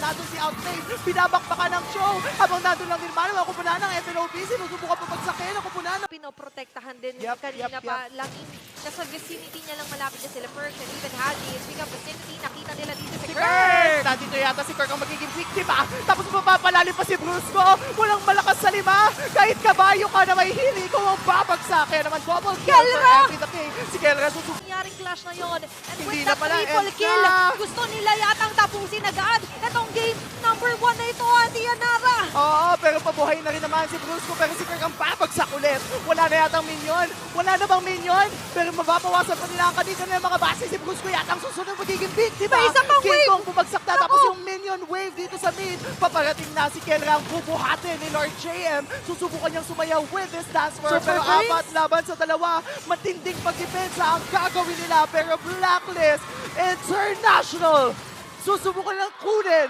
nandun si Outlane, binabakbakan ng show. Habang nandun lang din man, ang kupunan ng FNOB, sinusubukan pa bagsakin ang kupunan. Pinoprotektahan din Yup, kanina yup, pa. Laging nasa vicinity niya lang malapit na sila Perks and even Haji. Speaking of vicinity, nakita nila dito si Si Kirk. Kirk! Nandito yata si Kirk ang magiging biktima. Tapos mapapalalim pa si Brusco. Walang malakas sa lima. Kahit kabayo ka na may hili, ikaw ang babagsakin. Naman double kill for Kelra! Every the King. Si Kelra susubukan. Nangyaring clash na yon. And Hindi with na that pala, triple end kill, na. gusto nila yatang tapusin agad. Itong game number 1 na ito, Ate Yanara. Oo, pero pabuhay na rin naman si Brusco. Pero si Kirk ang babagsak ulit. Wala na yatang minion. Wala na bang minion? Pero mababawasan pa nila ang kanina ng mga base. Si Brusco yatang susunod magiging biktima. May isa pang King wave. Kong bumagsak na. Tapos Ako. yung minion wave dito sa mid. Paparating na si Kelra ang bubuhatin ni Lord JM. Susubukan niyang sumayaw with his dance for. Super Pero Prince. apat laban sa dalawa. Matinding pagdepensa ang gagawin nila. Pero Blacklist International susubukan lang kunin